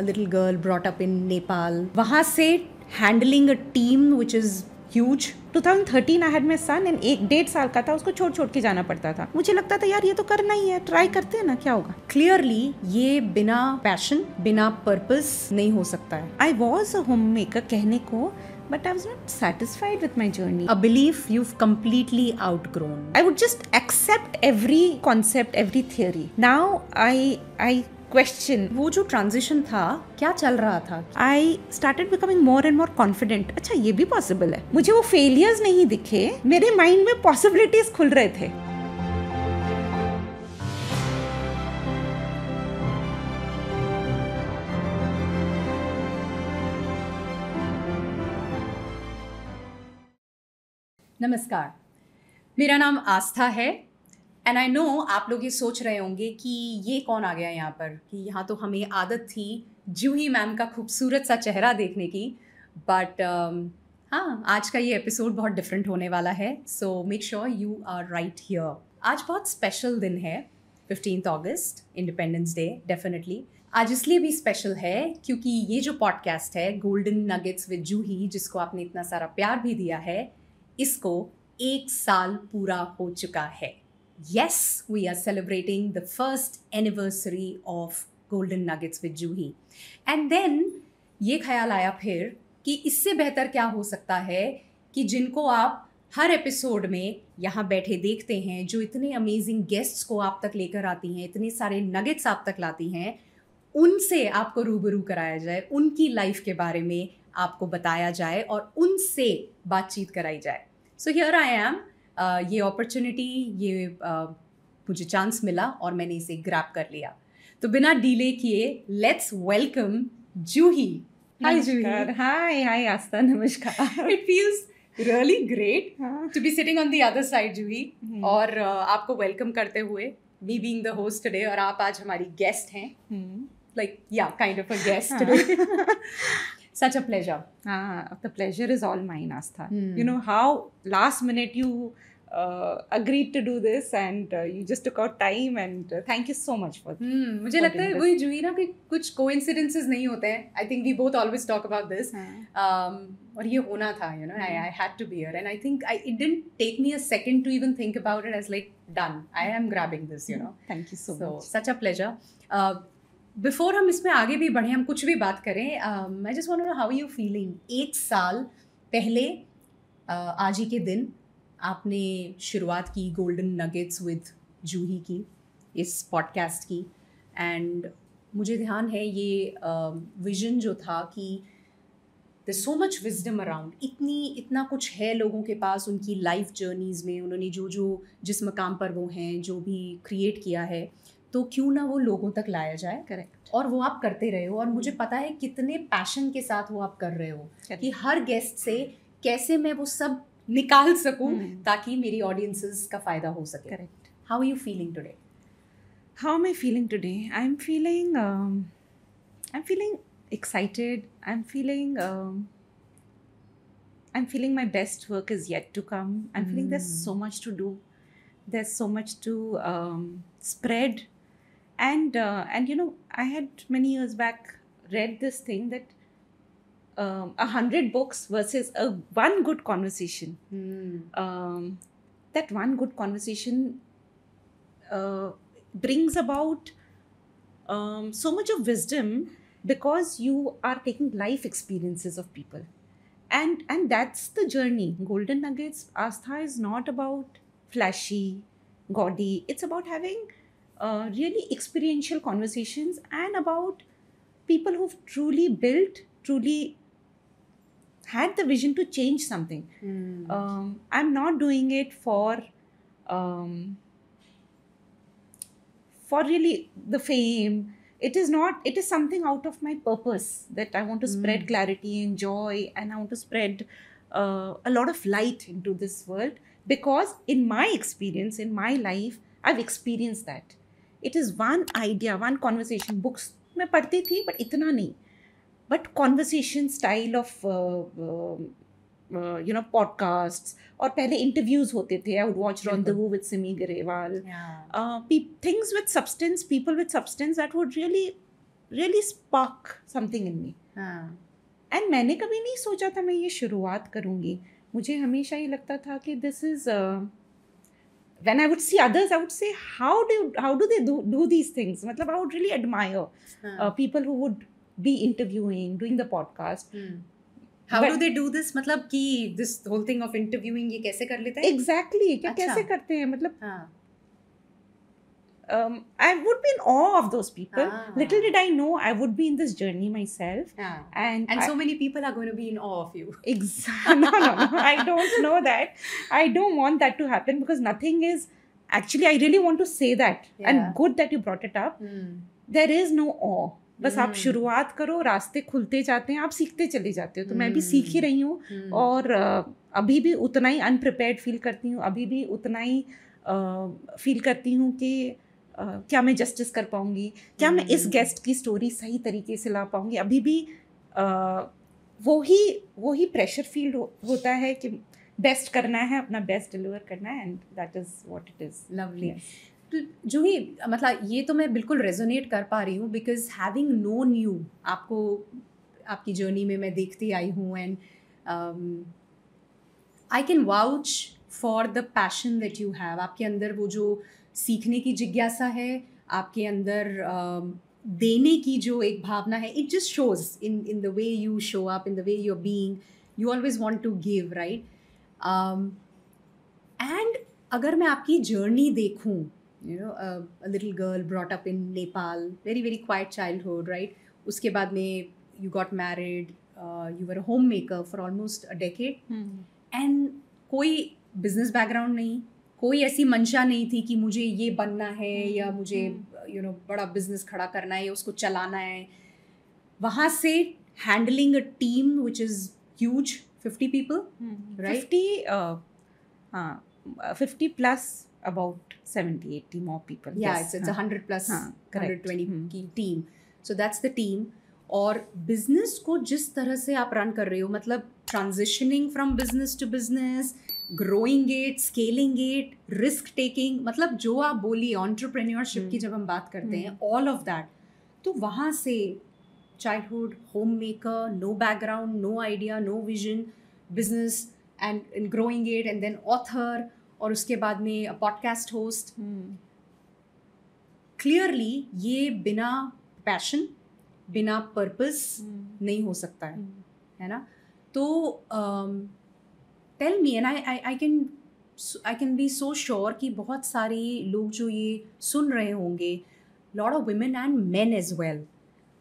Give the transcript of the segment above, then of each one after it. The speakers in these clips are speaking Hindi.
a little girl brought up in Nepal. वहाँ से handling a team which is huge. 2013 I had my son and 1.5 साल का था, उसको छोड़ के जाना पड़ता था. मुझे लगता था यार ये तो करना ही है, ट्राई करते हैं ना, क्या होगा. Clearly ये बिना passion, बिना purpose नहीं हो सकता है. I was a homemaker कहने को, but I was not satisfied with my journey. A belief you've completely outgrown. I would just accept every concept, every theory. Now I question. वो जो ट्रांजिशन था क्या चल रहा था? I started becoming more and more confident. अच्छा ये भी पॉसिबल है. मुझे वो फेलियर्स नहीं दिखे, मेरे माइंड में पॉसिबिलिटीज खुल रहे थे. नमस्कार, मेरा नाम आस्था है एंड आई नो आप लोग ये सोच रहे होंगे कि ये कौन आ गया यहाँ पर, कि यहाँ तो हमें आदत थी जूही मैम का खूबसूरत सा चेहरा देखने की. बट हाँ, आज का ये एपिसोड बहुत डिफरेंट होने वाला है, so make sure you are right here. आज बहुत स्पेशल दिन है, 15 अगस्त, इंडिपेंडेंस डे. डेफिनेटली आज इसलिए भी स्पेशल है क्योंकि ये जो पॉडकास्ट है गोल्डन नगेट्स विद जूही, जिसको आपने इतना सारा प्यार भी दिया है, इसको 1 साल पूरा हो चुका है. Yes, we are celebrating the first anniversary of Golden Nuggets with Juhi. And then ये ख्याल आया फिर कि इससे बेहतर क्या हो सकता है कि जिनको आप हर एपिसोड में यहाँ बैठे देखते हैं, जो इतने अमेजिंग गेस्ट्स को आप तक लेकर आती हैं, इतने सारे नगेट्स आप तक लाती हैं, उनसे आपको रूबरू कराया जाए, उनकी लाइफ के बारे में आपको बताया जाए और उनसे बातचीत कराई जाए. So here I am. ये अपॉर्चुनिटी, ये मुझे चांस मिला और मैंने इसे ग्रैब कर लिया. तो बिना डीले किए let's welcome Juhi. Hi Juhi. Hi Aastha, नमस्कार. It feels really great to be sitting on the other side Juhi, और आपको वेलकम करते हुए, me being the host today, और आप आज हमारी गेस्ट हैं. लाइक या kind of a guest today. Such a pleasure. The pleasure is all mine, Astha. You know how last minute you agreed to do this, and you just took out time, and thank you so much for मुझे लगता है वही जूही ना कि कुछ coincidences नहीं होते हैं. I think we both always talk about this. और ये होना था, you know, I had to be here, and I think it didn't take me a second to even think about it. as like done, I am grabbing this, you know. Thank you so much. Such a pleasure. Before हम इसमें आगे भी बढ़े, हम कुछ भी बात करें, I just want to know how you feeling. 1 साल पहले आज ही के दिन आपने शुरुआत की गोल्डन नगेट्स विद जूही की, इस पॉडकास्ट की. एंड मुझे ध्यान है ये विजन जो था कि there so much wisdom around, इतना कुछ है लोगों के पास उनकी लाइफ जर्नीज़ में, उन्होंने जो जिस मकाम पर वो हैं, जो भी क्रिएट किया है, तो क्यों ना वो लोगों तक लाया जाए. करेक्ट. और वो आप करते रहे हो, और मुझे पता है कितने पैशन के साथ वो आप कर रहे हो. कि हर गेस्ट से कैसे मैं वो सब निकाल सकूं ताकि मेरी ऑडियंसेस का फ़ायदा हो सके. Correct. How are you feeling today? How am I feeling today? I'm feeling excited. I'm feeling my best work is yet to come. I'm feeling there's so much to do. There's so much to spread. And you know, I had many years back read this thing that 100 books versus one good conversation. That one good conversation brings about so much of wisdom because you are taking life experiences of people. And that's the journey. Golden Nuggets, Astha, is not about flashy, gaudy. It's about having really experiential conversations and about people who've truly had the vision to change something. I'm not doing it for really the fame. It is something out of my purpose that I want to spread clarity and joy, and I want to spread a lot of light into this world, because in my experience, in my life, I've experienced that. It is one idea, one conversation. Books मैं पढ़ती थी, but इतना नहीं. But conversation style of you know, podcasts, और पहले interviews होते थे. I would watch Rendezvous with Simi Garewal. Things with substance, people with substance that would really really spark something in me. हाँ. एंड मैंने कभी नहीं सोचा था मैं ये शुरुआत करूँगी. मुझे हमेशा ये लगता था कि this is when I would see others, I would say, how do they do these things? मतलब I would really admire people who would be interviewing, doing the podcast. How do they do this? मतलब कि this whole thing of interviewing ये कैसे कर लेते हैं? Exactly. क्या कैसे करते हैं? मतलब I would be in awe of those people. Little did I know I would be in this journey myself. And so many people are going to be in awe of you. Exactly. No. I don't know that. I don't want that to happen because nothing is... Actually, I really want to say that. And good that you brought it up. There is no awe. बस आप शुरुआत करो, रास्ते खुलते जाते हैं, आप सीखते चले जाते हो. तो मैं भी सीख ही रही हूँ और अभी भी उतना ही अनप्रिपेयर्ड फील करती हूँ. अभी भी उतना ही फील करती हूँ कि क्या मैं जस्टिस कर पाऊँगी, क्या मैं इस गेस्ट की स्टोरी सही तरीके से ला पाऊँगी. अभी भी वो ही प्रेशर फील होता है कि बेस्ट करना है, अपना बेस्ट डिलीवर करना है. And that is what it is. Lovely. Juhi, मतलब ये तो मैं बिल्कुल रेजोनेट कर पा रही हूँ बिकॉज हैविंग नोन यू, आपको आपकी जर्नी में मैं देखती आई हूँ and I can vouch for the passion that you have. आपके अंदर वो जो सीखने की जिज्ञासा है, आपके अंदर देने की जो एक भावना है, it just shows in the way you show up, in the way you are being. You always want to give, right? And अगर मैं आपकी जर्नी देखूँ, you know, a little girl brought up in Nepal, very very quiet childhood, right? उसके बाद में you got married, you were a homemaker for almost a decade, and कोई business background नहीं, कोई ऐसी मंशा नहीं थी कि मुझे ये बनना है या मुझे you know बड़ा business खड़ा करना है या उसको चलाना है. वहाँ से handling a team which is huge, 50 people, right? 50 plus about 70-80 more people. Yeah, yes. it's 100 plus 120 की team. So that's the team. और business को जिस तरह से आप रन कर रहे हो, मतलब transitioning from business to business, growing it, scaling it, risk taking, मतलब जो आप बोली entrepreneurship की जब हम बात करते हैं, all of that, तो वहाँ से childhood, homemaker, no background, no idea, no vision, business and growing it, and then author, और उसके बाद में पॉडकास्ट होस्ट. क्लियरली ये बिना पैशन, बिना पर्पस नहीं हो सकता है ना? तो tell me, and I can be so sure कि बहुत सारे लोग जो ये सुन रहे होंगे, lot of women and men as well,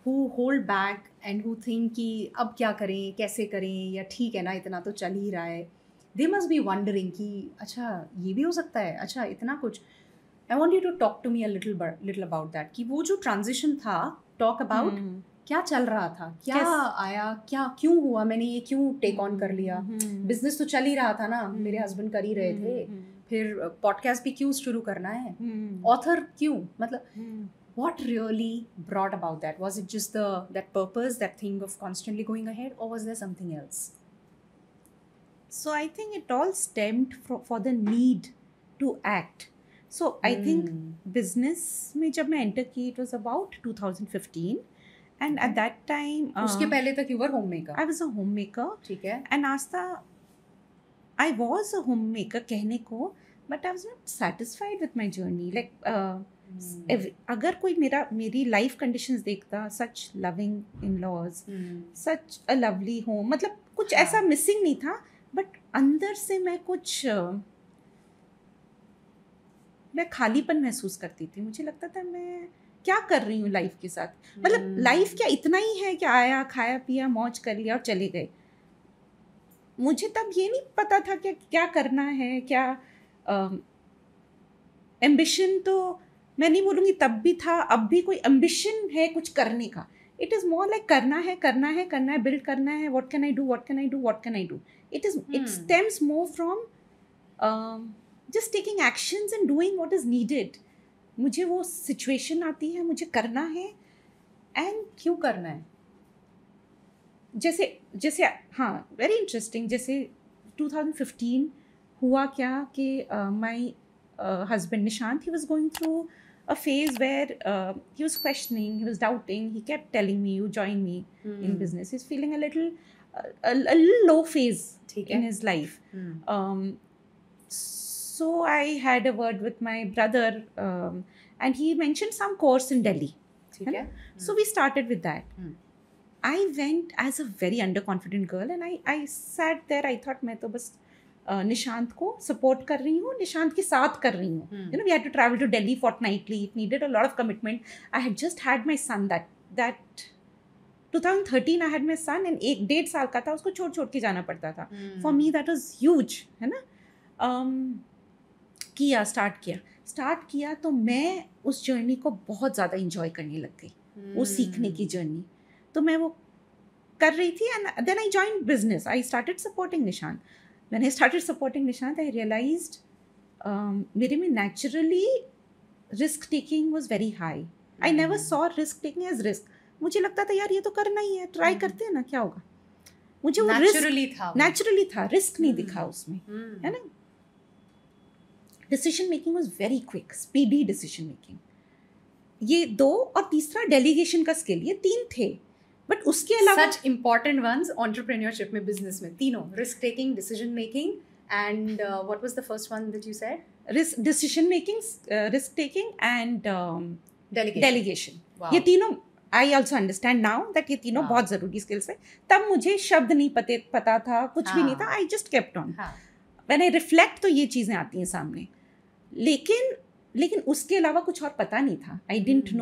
who hold back and who think कि अब क्या करें, कैसे करें, या ठीक है ना इतना तो चल ही रहा है. They must be wondering कि अच्छा ये भी हो सकता है, अच्छा इतना कुछ. I want you to talk to me a little about that, कि वो जो transition था, talk about क्या चल रहा था, क्या आया, क्या क्यों हुआ, मैंने ये क्यों take on कर लिया. बिजनेस तो चल ही रहा था ना, मेरे हस्बैंड कर ही रहे थे, फिर पॉडकास्ट भी क्यों शुरू करना है, ऑथर क्यों, मतलब what really brought about that? Was it just that purpose, that thing of constantly going ahead, or was there something else? So I think it all stemmed for the need to act. So I think business में जब मैं enter की, it was about 2015, and at that time उसके पहले तक you were homemaker. I was a homemaker. ठीक है. And Aastha, I was a homemaker कहने को, but I was not satisfied with my journey. Like अगर कोई मेरी life conditions देखता, such loving in-laws, such a lovely home, मतलब कुछ ऐसा missing नहीं था. बट अंदर से मैं खालीपन महसूस करती थी. मुझे लगता था मैं क्या कर रही हूँ लाइफ के साथ. मतलब लाइफ क्या इतना ही है कि आया, खाया, पिया, मौज कर लिया और चले गए. मुझे तब ये नहीं पता था कि क्या करना है, क्या एम्बिशन. तो मैं नहीं बोलूँगी तब भी था, अब भी कोई एम्बिशन है कुछ करने का. It is more like करना है, build करना है, what can I do. It stems more from just taking actions and doing what is needed. मुझे वो situation आती है, मुझे करना है, and क्यों करना है. जैसे हाँ, very interesting. जैसे 2015 हुआ क्या कि my husband Nishant, he was going through a phase where he was questioning, he was doubting. He kept telling me, "You join me in business." He's feeling a little low phase in his life. So I had a word with my brother, and he mentioned some course in Delhi. So we started with that. I went as a very underconfident girl, and I sat there. I thought मैं तो बस निशांत को सपोर्ट कर रही हूँ, निशांत के साथ कर रही हूँ. You know, we had to travel to Delhi fortnightly. It needed a lot of commitment. I had just had my son. That 2013 I had my son, and 1.5 साल का था, उसको छोड़ के जाना पड़ता था. For me that was huge, है ना. स्टार्ट किया तो मैं उस जर्नी को बहुत ज़्यादा इंजॉय करने लग गई. वो सीखने की जर्नी तो मैं वो कर रही थी. And then I joined business. I started supporting Nishant. When I started supporting Nishant I realised मेरे में naturally risk taking was very high. I never saw risk taking as risk. मुझे लगता था यार ये तो करना ही है, ट्राई करते हैं ना, क्या होगा. मुझे वो नेचुरली था, रिस्क नहीं दिखा उसमें, है ना. Decision making was very quick, speedy decision making. ये 2 और तीसरा डेलीगेशन का स्किल, ये 3 थे. बट उसके अलावा सच इम्पॉर्टेंट वंस एंटरप्रेन्योरशिप में, बिजनेस में, तीनों. Risk taking, decision making, and what was the first one that you said? Decision making, risk taking and delegation. ये तीनों I also understand now that ये तीनों बहुत ज़रूरी स्किल्स है. तब मुझे शब्द नहीं पता था, कुछ भी नहीं था. I just kept on. When I reflect तो ये चीज़ें आती हैं सामने. लेकिन उसके अलावा कुछ और पता नहीं था. I didn't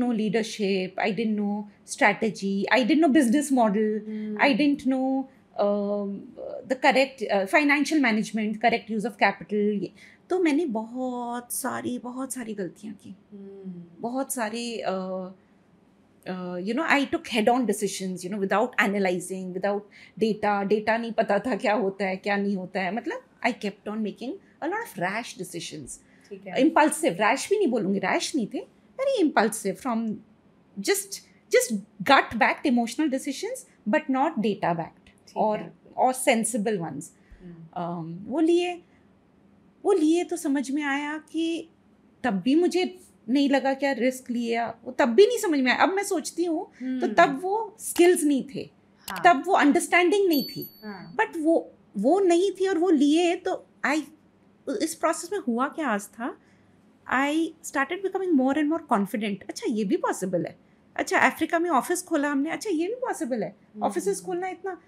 know leadership, I didn't know strategy, I didn't know business model, I didn't know the correct financial management, correct use of capital. तो मैंने बहुत सारी गलतियाँ की. बहुत सारे I took head-on decisions, without analyzing, without data नहीं पता था क्या होता है, क्या नहीं होता है. मतलब I kept on making a lot of rash decisions. Impulsive, rash भी नहीं बोलूँगी, rash नहीं थे, very impulsive, from just gut-backed emotional decisions, but not data-backed or sensible ones. वो लिए तो समझ में आया कि तब भी मुझे नहीं लगा क्या रिस्क लिया, वो तब भी नहीं समझ में आया. अब मैं सोचती हूँ तो तब वो स्किल्स नहीं थे, तब वो अंडरस्टैंडिंग नहीं थी, बट वो नहीं थी और वो लिए. तो इस प्रोसेस में हुआ क्या आज था, I started becoming more and more confident. अच्छा ये भी पॉसिबल है. अच्छा अफ्रीका में ऑफिस खोला हमने. अच्छा ये भी पॉसिबल है, ऑफिस खोलना, इतना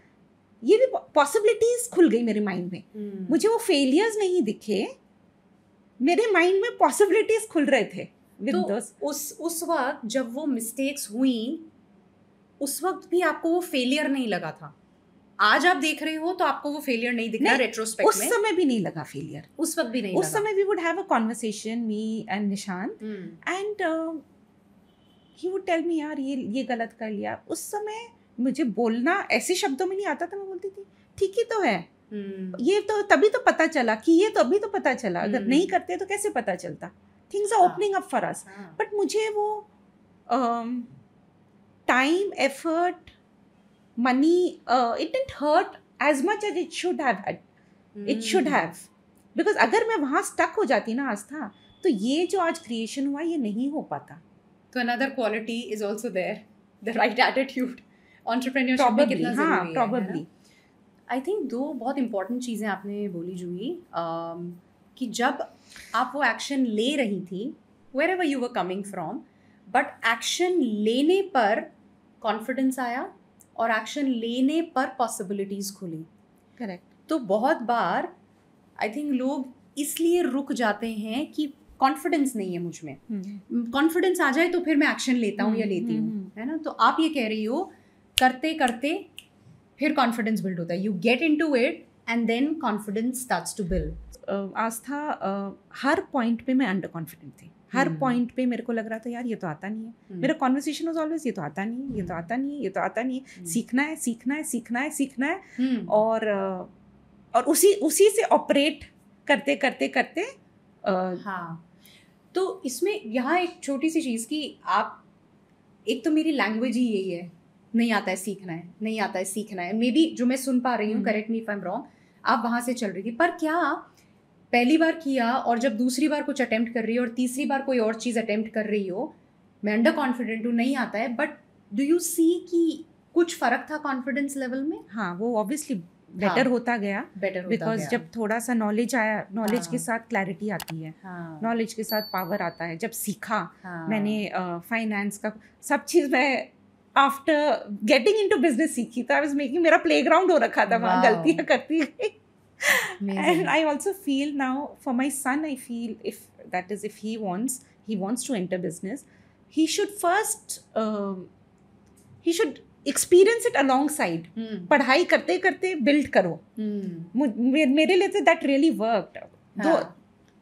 ये भी पॉसिबिलिटीज खुल गई मेरे माइंड में. मुझे वो फेलियर्स नहीं दिखे, मेरे माइंड में पॉसिबिलिटीज खुल रहे थे. तो उस वक्त जब वो मिस्टेक्स हुई, उस वक्त भी आपको वो फेलियर नहीं लगा था. आज आप देख रहे हो तो आपको वो फेलियर नहीं दिख रहा रेट्रोस्पेक्ट में. उस समय भी नहीं लगा फेलियर, उस वक्त भी नहीं लगा. उस समय we would have a conversation, me and Nishant, and he would tell me यार ये गलत कर लिया. उस समय मुझे बोलना ऐसे शब्दों में नहीं आता था. मैं बोलती थी ठीक ही तो है, ये तो तभी तो पता चला कि ये तो अभी तो पता चला, अगर नहीं करते तो कैसे पता चलता. Things are opening up for us. But मुझे वो time, effort, money, it didn't hurt as much as it should have had. It should have. Because अगर मैं वहाँ stuck हो जाती ना आस्था, तो ये जो आज creation हुआ ये नहीं हो पाता. तो another quality is also there, the right attitude. Entrepreneurship में कितना ज़रूरी है. Probably. I think 2 बहुत important चीज़ें आपने बोली जूही, कि जब आप वो एक्शन ले रही थी, wherever you were coming from, but action लेने पर कॉन्फिडेंस आया और एक्शन लेने पर पॉसिबिलिटीज़ खुली. करेक्ट. तो बहुत बार आई थिंक लोग इसलिए रुक जाते हैं कि कॉन्फिडेंस नहीं है मुझ में. कॉन्फिडेंस आ जाए तो फिर मैं एक्शन लेता हूँ या लेती हूँ, है ना. तो आप ये कह रही हो करते करते फिर कॉन्फिडेंस बिल्ड होता है. You get into it and then confidence starts to build. Astha हर पॉइंट पे मैं अंडर कॉन्फिडेंट थी. हर पॉइंट पे मेरे को लग रहा था यार ये तो आता नहीं है. मेरा कॉन्वर्सेशन वाज ऑलवेज ये तो आता नहीं है, ये तो आता नहीं है, ये तो आता नहीं है. सीखना है सीखना है सीखना है सीखना है. और उसी से ऑपरेट करते करते करते हाँ. तो इसमें यहाँ एक छोटी सी चीज़ कि आप, एक तो मेरी लैंग्वेज ही यही है, नहीं आता है सीखना है, नहीं आता है सीखना है. मे बी जो मैं सुन पा रही हूँ, correct me if I am wrong, आप वहाँ से चल रही थी. पर क्या पहली बार किया और जब दूसरी बार कुछ अटेम्प्ट कर रही हो और तीसरी बार कोई और चीज़ अटेम्प्ट कर रही हो, मैं अंडर कॉन्फिडेंट हूँ, नहीं आता है, बट डू यू सी कि कुछ फर्क था कॉन्फिडेंस लेवल में? हाँ, वो ऑब्वियसली बेटर होता गया, बिकॉज जब थोड़ा सा नॉलेज आया, नॉलेज के साथ क्लैरिटी आती है, नॉलेज के साथ पावर आता है। जब सीखा मैंने फाइनेंस का सब चीज़, मैं आफ्टर गेटिंग इनटू बिजनेस सीखी, तो आई वाज मेकिंग, मेरा प्लेग्राउंड हो रखा था वहाँ, गलतियाँ करती गई। And I also feel now for my son, I feel if he wants to enter business, he should first he should experience it alongside. पढ़ाई करते करते build करो। मेरे लिए तो that really worked. दो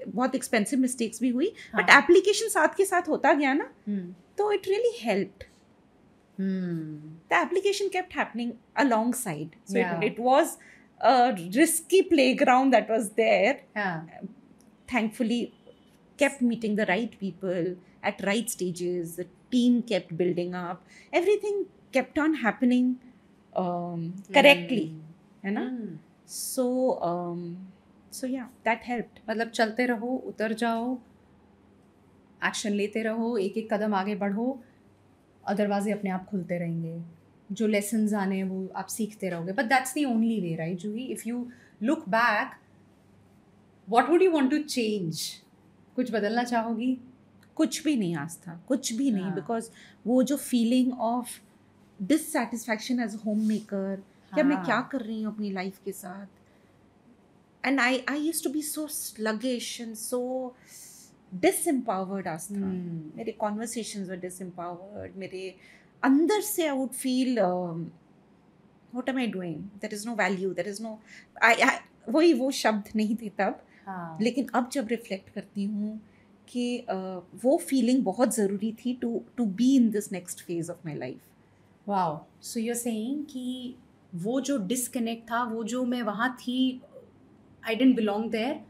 बहुत expensive mistakes भी हुई, but application साथ के साथ होता गया ना, तो it really helped. The application kept happening alongside, so it was a risky playground that was there. Thankfully kept meeting the right people at right stages, the team kept building up, everything kept on happening correctly, है ना? So yeah, that helped. मतलब चलते रहो, उतर जाओ, एक्शन लेते रहो, एक एक कदम आगे बढ़ो, दरवाजे अपने आप खुलते रहेंगे, जो लेसन्स आने हैं वो आप सीखते रहोगे। But that's the only way, right Juhi? If you look back, what would you want to change? कुछ बदलना चाहोगी? कुछ भी नहीं आस्था, कुछ भी नहीं, बिकॉज वो जो feeling of dissatisfaction age home maker, क्या मैं क्या कर रही हूँ अपनी लाइफ के साथ, and I used to be so sluggish and so disempowered, Astha. मेरे conversations were disempowered, मेरे अंदर से I would feel what am I doing, there is no value, there is no वही वो शब्द नहीं थे तब, लेकिन अब जब रिफ्लेक्ट करती हूँ कि वो फीलिंग बहुत ज़रूरी थी to be in this next phase of my life. Wow, so you are saying कि वो जो डिसकनेक्ट था, वो जो मैं वहाँ थी, आई डिडंट बिलोंग देयर,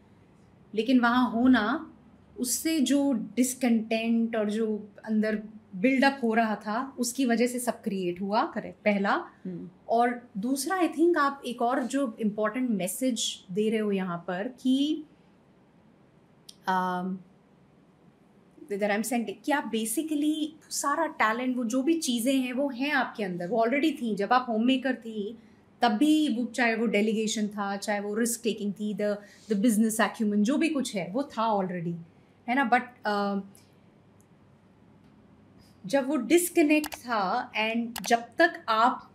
लेकिन वहाँ होना, उससे जो डिसकंटेंट और जो अंदर बिल्डअप हो रहा था, उसकी वजह से सब क्रिएट हुआ। करेक्ट, पहला। और दूसरा, आई थिंक आप एक और जो इम्पोर्टेंट मैसेज दे रहे हो यहाँ पर कि दैट आई एम सेंडिंग, कि आप बेसिकली सारा टैलेंट, वो जो भी चीज़ें हैं वो हैं आपके अंदर, वो ऑलरेडी थी। जब आप होम मेकर थी तब भी वो, चाहे वो डेलीगेशन था, चाहे वो रिस्क टेकिंग थी, द बिजनेस एक्यूमेंट, जो भी कुछ है वो था ऑलरेडी, है ना? बट जब वो डिसकनेक्ट था, एंड जब तक आप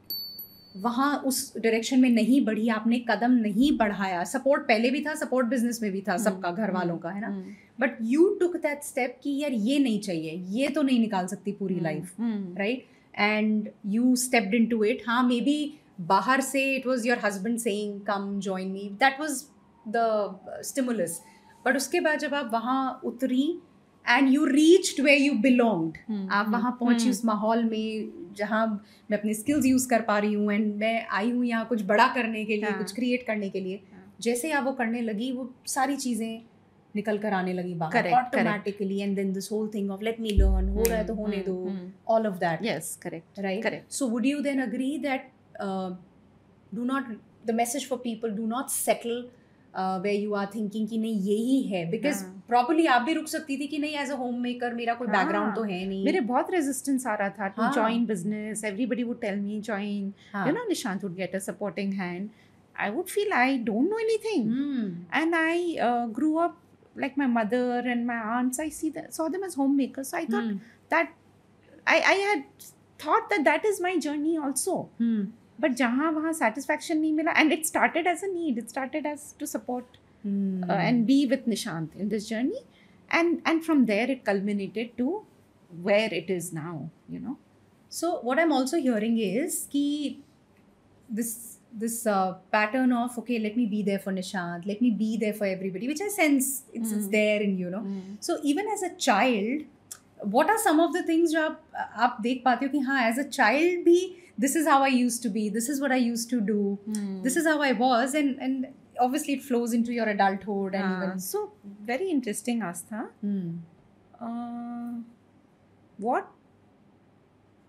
वहाँ उस डायरेक्शन में नहीं बढ़ी, आपने कदम नहीं बढ़ाया, सपोर्ट पहले भी था, सपोर्ट बिजनेस में भी था सबका, घर वालों का, है ना? But you took that step कि यार ये नहीं चाहिए, ये तो नहीं निकाल सकती पूरी life, right? And you stepped into it. हाँ, मे बी बाहर से it was your husband saying come join me, that was the stimulus, but उसके बाद जब आप वहाँ उतरी and you reached where you belonged, आप वहाँ पहुँची उस माहौल में जहाँ मैं अपने स्किल्स यूज़ कर पा रही हूँ, एंड मैं आई हूँ यहाँ कुछ बड़ा करने के लिए, कुछ क्रिएट करने के लिए। जैसे आप वो करने लगी, वो सारी चीज़ें निकल कर आने लगी बाहर automatically, and then this whole thing of let me learn, हो रहा है तो होने दो, all of that. Yes, correct, right. So would you then agree that do not, the message for people, do not settle where you are thinking कि नहीं यही है, because probably आप भी रुक सकती थी कि नहीं, एज अ होम मेकर मेरा कोई बैकग्राउंड तो है नहीं। मेरे बहुत रेजिस्टेंस आ रहा था to join business, everybody would tell me join, you know, Nishant would get a supporting hand, I would feel I don't know anything, and I grew up like my mother and my aunts, I saw them as homemakers, so I thought that I had thought that is my journey also. But जहाँ वहाँ satisfaction नहीं मिला, and it started as a need, it started as to support and be with Nishant in this journey, and from there it culminated to where it is now, you know. So what I'm also hearing is कि this pattern of, okay, let me be there for Nishant, let me be there for everybody, which I sense it's there in you know. So even as a child, what are some of the things जो आप देख पाते हो कि हाँ, as a child भी this is how I used to be, this is what I used to do, this is how I was, and obviously it flows into your adulthood and even... So very interesting, Astha. What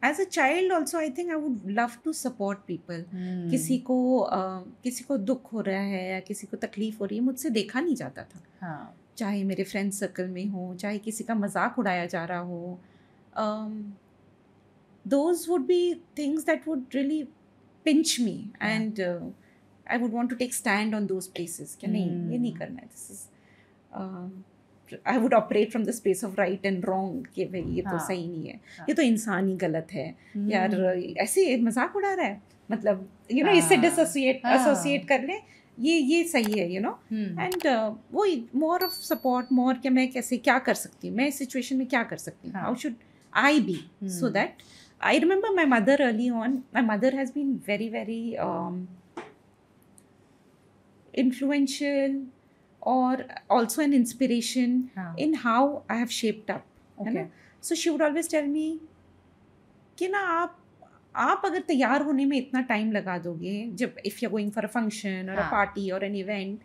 as a child also I think I would love to support people. किसी को दुख हो रहा है या किसी को तकलीफ हो रही है, मुझसे देखा नहीं जाता था. हाँ. चाहे मेरे फ्रेंड सर्कल में हो, चाहे किसी का मजाक उड़ाया जा रहा हो. Those would be things that would really pinch me, and I would want to take stand on those places. कि नहीं, ये नहीं करना है. This is I would operate from the space of right and wrong कि भाई ये तो सही नहीं है, ये तो इंसान ही गलत है यार, ऐसे मजाक उड़ा रहा है, मतलब you know इससे associate कर ले, ये सही है, you know. And वो more of support, more कि मैं कैसे क्या कर सकती हूँ, मैं इस situation में क्या कर सकती हूँ, how should I be, so that I remember my mother early on. My mother has been very, very influential, or also an inspiration in how I have shaped up. Okay. So she would always tell me कि ना आप अगर तैयार होने में इतना टाइम लगा दोगे, जब if you're going for a function or a party or an event,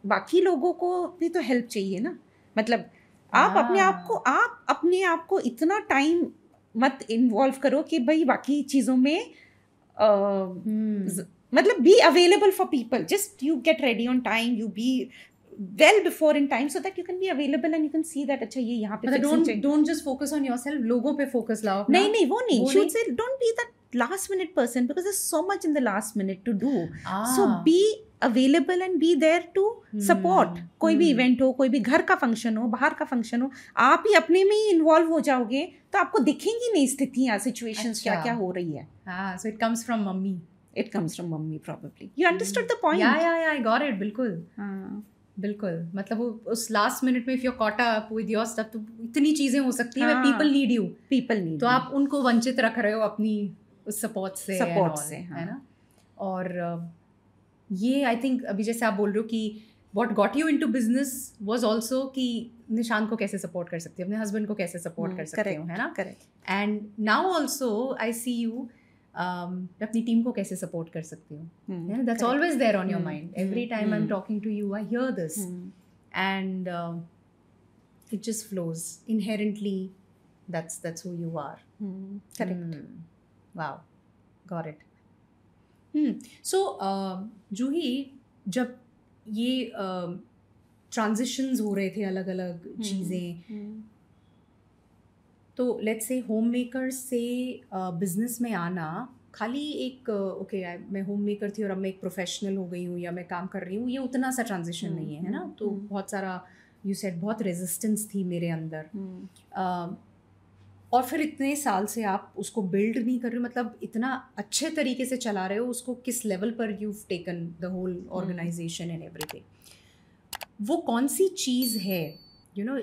बाकी लोगों को भी तो हेल्प चाहिए ना. मतलब आप अपने आप को इतना टाइम मत इन्वॉल्व करो कि भाई बाकी चीज़ों में मतलब be available for people. Just you get ready on time, you be well before in time so that you can be available and you can see that अच्छा ये यहाँ पे don't just focus on yourself, लोगों पे focus लाओ. नहीं वो नहीं. She would say don't be that last minute person because there's so much in the last minute to do. So be available and be there to support. कोई भी इवेंट हो, कोई भी घर का फंक्शन हो, बाहर का फंक्शन हो, आप ही अपने में ही इन्वॉल्व हो जाओगे तो आपको दिखेंगी नहीं स्थितियाँ, सिचुएशंस क्या क्या हो रही है. So it comes from mummy. It comes from mummy probably. You understood the point? Yeah, I got it. बिल्कुल. मतलब वो उस लास्ट मिनट में if you're caught up with your stuff तो इतनी चीजें हो सकती हैं. people need you. तो आप उनको वंचित रख रहे हो अपनी उस सपोर्ट से, है ना. और ये आई थिंक अभी जैसे आप बोल रहे हो कि what got you into business was also कि निशांत को कैसे सपोर्ट कर सकती हो, अपने हस्बैंड को कैसे सपोर्ट कर सकते हो, है ना. Correct. And now also I see you अपनी टीम को कैसे सपोर्ट कर सकती हूँ. That's always there on your mind. Every time I am talking to you I hear this and it just flows inherently. That's who you are. Correct. Wow, got it. So Juhi, जब ये ट्रांजिशंस हो रहे थे, अलग अलग चीज़ें, तो लेट्स से होम मेकर से बिजनेस में आना खाली एक मैं होम मेकर थी और अब मैं एक प्रोफेशनल हो गई हूँ या मैं काम कर रही हूँ, ये उतना सा ट्रांजिशन नहीं है ना. तो बहुत सारा यू सेड बहुत रेजिस्टेंस थी मेरे अंदर. और फिर इतने साल से आप उसको बिल्ड नहीं कर रहे हो, मतलब इतना अच्छे तरीके से चला रहे हो उसको. किस लेवल पर you taken the whole organisation and everything. वो कौन सी चीज़ है, यू नो,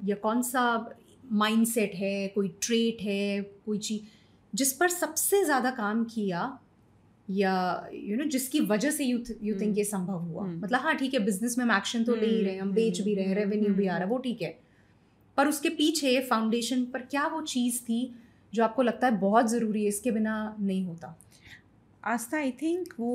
या कौन सा माइंडसेट है, कोई ट्रेट है, कोई चीज़ जिस पर सबसे ज़्यादा काम किया, या यू नो जिसकी वजह से यू थिंक ये संभव हुआ. मतलब हाँ ठीक है, बिजनेस में हम एक्शन तो ले ही रहे हैं, हम बेच भी रहे हैं, रेवेन्यू भी आ रहा है, वो ठीक है, पर उसके पीछे फाउंडेशन पर क्या वो चीज़ थी जो आपको लगता है बहुत ज़रूरी है, इसके बिना नहीं होता. आस्था, आई थिंक वो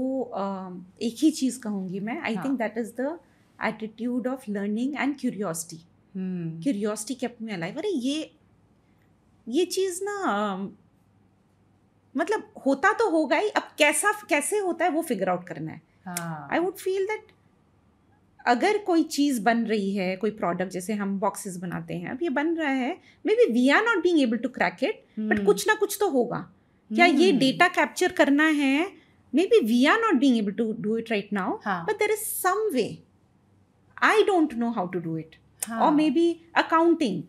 एक ही चीज़ कहूँगी मैं. आई think that is the attitude of learning and curiosity. Curiosity kept me alive. अरे ये चीज़ ना मतलब होता तो होगा ही, अब कैसे होता है वो फिगर आउट करना है. आई वुड फील दैट अगर कोई चीज़ बन रही है, कोई प्रोडक्ट, जैसे हम बॉक्सेस बनाते हैं, अब ये बन रहा है, maybe we are not being able to crack it, but कुछ ना कुछ तो होगा. क्या ये डेटा कैप्चर करना है, maybe we are not being able to do it right now, but there is some way. I don't know how to do it. or maybe accounting.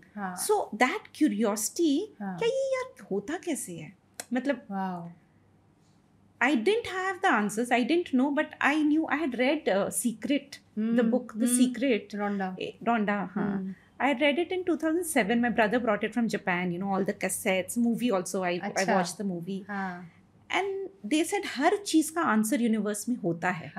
So that curiosity, क्या ये यार होता कैसे है, मतलब I didn't have the answers, I didn't know, but I knew. I had read Secret, the book The Secret, Rhonda. I had read it in 2007. My brother brought it from Japan, you know, all the cassettes, movie also. I watched the movie. And they said हर चीज़ का आंसर यूनिवर्स में होता है.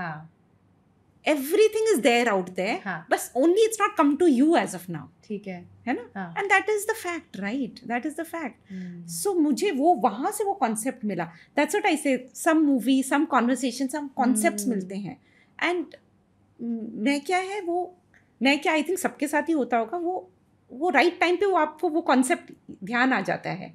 Everything is there out there, but only it's not come to you as of now. ठीक है ना. And that is the fact, right? That is the fact. So मुझे वो वहाँ से वो concept मिला. That's what I say. Some movie, some conversation, some concepts मिलते हैं. And मैं क्या I think सबके साथ ही होता होगा, वो वो राइट टाइम पे वो आपको वो कॉन्सेप्ट ध्यान आ जाता है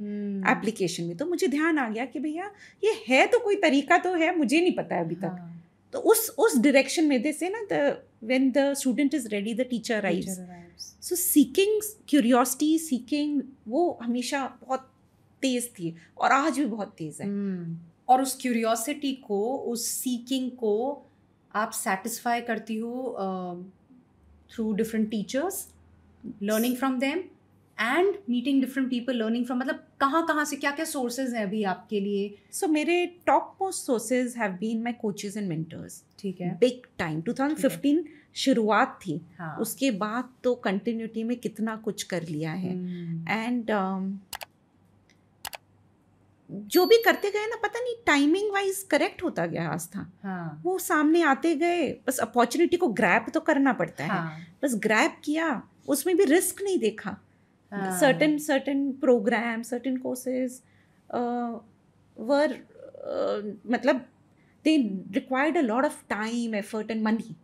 एप्लीकेशन में। तो मुझे ध्यान आ गया कि भैया ये है तो कोई तरीका तो है, मुझे नहीं पता है अभी तक। तो उस डायरेक्शन में दे से ना when the student is ready the teacher arrives. So seeking curiosity, seeking वो हमेशा बहुत तेज थी और आज भी बहुत तेज है। और उस क्यूरियोसिटी को, उस सीकिंग को आप सेटिस्फाई करती हो through different teachers, learning from them and meeting different people, learning from, मतलब कहाँ से क्या क्या सोर्सेज हैं अभी आपके लिए? सो मेरे top most sources have been my coaches and mentors. ठीक है, बिग टाइम 2015 शुरुआत थी। हाँ। उसके बाद तो कंटिन्यूटी में कितना कुछ कर लिया है। एंड जो भी करते गए ना, पता नहीं टाइमिंग वाइज करेक्ट होता गया आस्था। हाँ। वो सामने आते गए, बस अपॉर्चुनिटी को ग्रैब तो करना पड़ता है। हाँ। बस ग्रैब किया, उसमें भी रिस्क नहीं देखा। certain programs, certain courses were मतलब they required a lot of time, effort and money.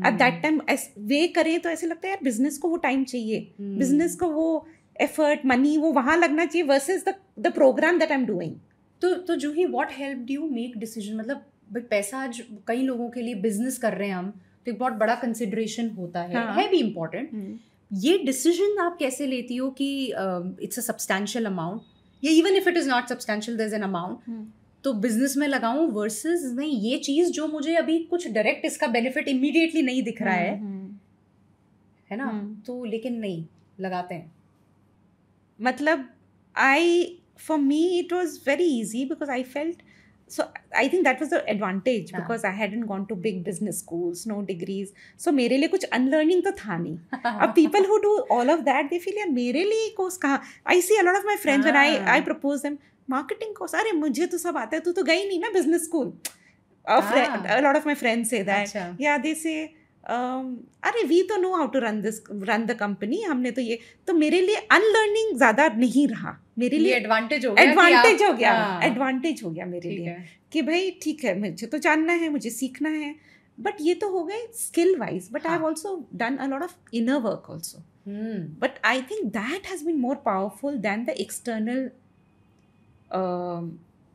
At that time वे करें तो ऐसे लगता है यार बिजनेस को वो टाइम चाहिए, बिजनेस को वो एफर्ट, मनी वो वहाँ लगना चाहिए versus the program that I am doing. तो Juhi, what helped you make decision? मतलब भाई पैसा आज कई लोगों के लिए, बिजनेस कर रहे हैं हम तो एक बहुत बड़ा कंसिडरेशन होता है भी इम्पोर्टेंट। ये डिसीजन आप कैसे लेती हो कि इट्स अ सब्सटैंशियल अमाउंट, या even if it is not substantial there is an amount, तो बिजनेस में लगाऊं वर्सेस नहीं, ये चीज़ जो मुझे अभी कुछ डायरेक्ट इसका बेनिफिट इमीडिएटली नहीं दिख रहा है ना, तो लेकिन नहीं लगाते हैं। मतलब for me it was very easy because I felt, so I think that was the advantage because I hadn't gone to big business schools, no degrees, so मेरे लिए कुछ unlearning तो था नहीं। अब people who do all of that they feel यार मेरे लिए कोर्स कहाँ। I see a lot of my friends when I propose them marketing course, अरे मुझे तो सब आता है, तू तो गई नहीं ना business school। A lot of my friends say that, yeah, they say अरे वी तो know how to run the company, हमने तो ये, तो मेरे लिए अनलर्निंग ज्यादा नहीं रहा, मेरे लिए एडवांटेज हो गया मेरे लिए कि भाई ठीक है मुझे तो जानना है, मुझे सीखना है, बट ये तो हो गए skill wise, but I have also done a lot of inner work also, but I think that has been more powerful than the external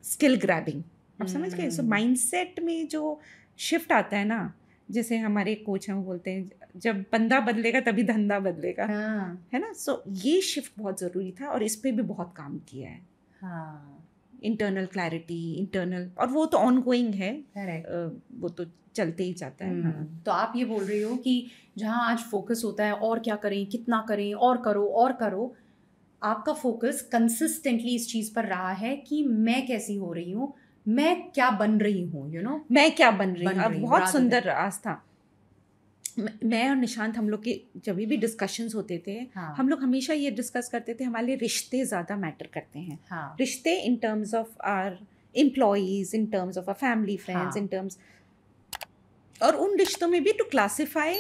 skill grabbing. आप समझ गए? सो माइंडसेट में जो शिफ्ट आता है ना, जैसे हमारे कोच हैं वो बोलते हैं जब बंदा बदलेगा तभी धंधा बदलेगा, है ना। सो ये शिफ्ट बहुत ज़रूरी था और इस पे भी बहुत काम किया है। इंटरनल क्लैरिटी, इंटरनल, और वो तो ऑनगोइंग है, वो तो चलते ही जाता है। तो आप ये बोल रही हो कि जहाँ आज फोकस होता है और क्या करें, कितना करें, और करो, आपका फोकस कंसिस्टेंटली इस चीज़ पर रहा है कि मैं कैसी हो रही हूँ, मैं क्या बन रही हूँ, मैं क्या बन रही हूँ। बहुत सुंदर आस्था। मैं और निशांत, हम लोग के जब भी डिस्कशंस होते थे, हम लोग हमेशा ये डिस्कस करते थे हमारे रिश्ते ज़्यादा मैटर करते हैं। रिश्ते in terms of our employees, in terms of our family friends, in terms, और उन रिश्तों में भी टू क्लासिफाई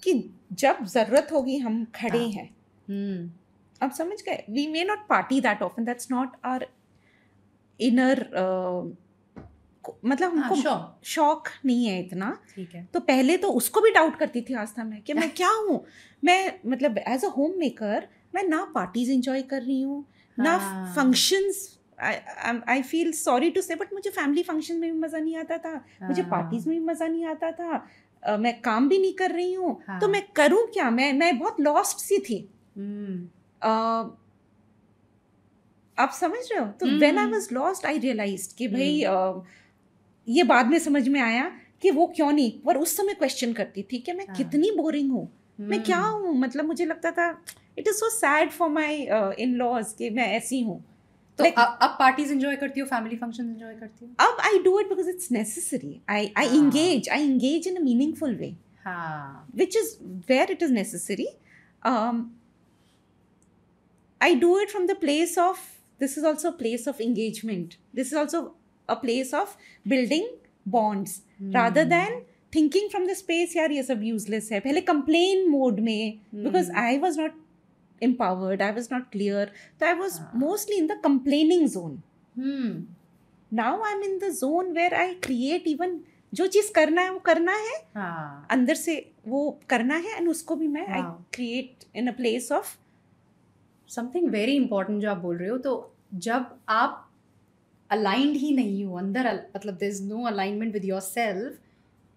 कि जब ज़रूरत होगी हम खड़े हैं। आप समझ गए? We may not party that often, that's not our inner, मतलब हमको शौक नहीं है इतना। ठीक है। तो पहले तो उसको भी डाउट करती थी आस्था में कि मैं क्या हूँ, मैं मतलब एज अ होम मेकर मैं ना पार्टीज एंजॉय कर रही हूँ, ना functions. I feel sorry to say, but मुझे फैमिली फंक्शन में भी मज़ा नहीं आता था, मुझे पार्टीज में भी मज़ा नहीं आता था, मैं काम भी नहीं कर रही हूँ, तो मैं करूँ क्या? मैं बहुत लॉस्ट सी थी। आप समझ रहे हो? तो when I was lost I realised कि भाई ये बाद में समझ में आया कि वो क्यों नहीं, पर उस समय क्वेश्चन करती थी कि मैं कितनी बोरिंग हूँ, मैं क्या हूँ। मतलब मुझे लगता था it is so sad for my in laws कि मैं ऐसी हूँ। तो अब पार्टीज एंजॉय करती हो, फैमिली फंक्शंस एंजॉय करती हो? अब I do it because it's necessary. I engage in a meaningful way, which is where it is necessary. I do it from the place of, this is also a place of engagement. This is also a place of building bonds. Rather than thinking from the space, यार ये सब useless है. पहले complain mode में, because I was not empowered, I was not clear. So I was mostly in the complaining zone. Now I'm in the zone where I create even, जो चीज़ करना है वो करना है, अंदर से वो करना है, and उसको भी मैं I create in a place of something very important जो आप बोल रहे हो, तो जब आप अलाइंड ही नहीं हो अंदर, मतलब there is no alignment with yourself,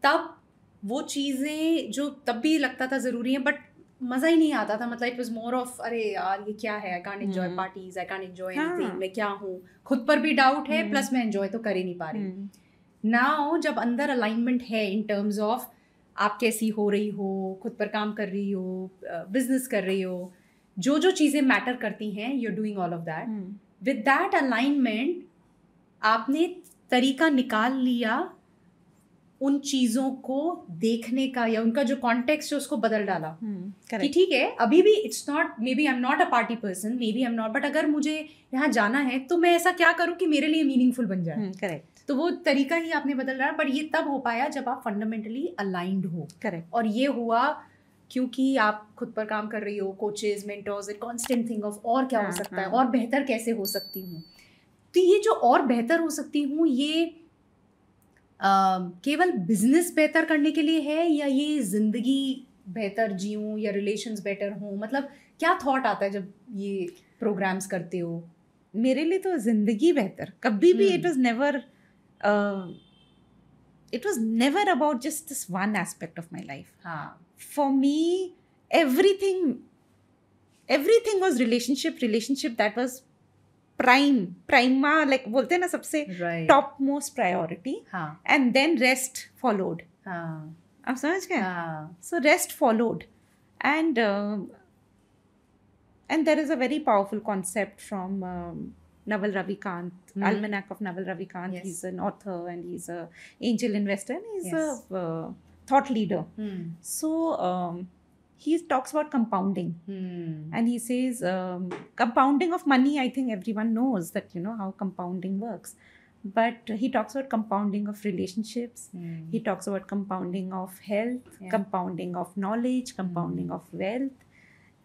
तब वो चीज़ें जो तब भी लगता था ज़रूरी है बट मज़ा ही नहीं आता था. मतलब इट वाज मोर ऑफ अरे यार ये क्या है, I can't enjoy parties, I can't enjoy anything, मैं क्या हूँ, खुद पर भी डाउट है प्लस मैं एंजॉय तो कर ही नहीं पा रही. नाउ जब अंदर अलाइनमेंट है इन टर्म्स ऑफ आप कैसी हो रही हो, खुद पर काम कर रही हो, बिजनेस कर रही हो, जो जो चीज़ें मैटर करती हैं, you are doing all of that. With that alignment आपने तरीका निकाल लिया उन चीज़ों को देखने का, या उनका जो कॉन्टेक्स्ट है उसको बदल डाला. कि ठीक है अभी भी it's not, maybe I am not a party person, maybe I am not, but अगर मुझे यहाँ जाना है तो मैं ऐसा क्या करूँ कि मेरे लिए मीनिंगफुल बन जाए. करेक्ट. तो वो तरीका ही आपने बदल रहा, बट ये तब हो पाया जब आप फंडामेंटली अलाइंड हो. करेक्ट. और ये हुआ क्योंकि आप खुद पर काम कर रही हो, coaches, mentors, a constant thing of और क्या हो सकता है, और बेहतर कैसे हो सकती हूँ. तो ये जो और बेहतर हो सकती हूँ, ये केवल बिजनेस बेहतर करने के लिए है, या ये जिंदगी बेहतर जीऊँ या रिलेशंस बेटर हों? मतलब क्या थॉट आता है जब ये प्रोग्राम्स करते हो? मेरे लिए तो जिंदगी बेहतर कभी भी, it was never about just this one aspect of my life. For me everything was relationship that was prima, like बोलते हैं ना, सबसे top most priority, and then rest followed. आप समझ गए? So rest followed, and there is a very powerful concept from Naval Ravikant, Almanac of Naval Ravikant. Yes. He's an author and he's a angel investor and he's a thought leader. So he talks about compounding, and he says compounding of money, I think everyone knows that, you know, how compounding works, but he talks about compounding of relationships. He talks about compounding of health, compounding of knowledge, compounding of wealth,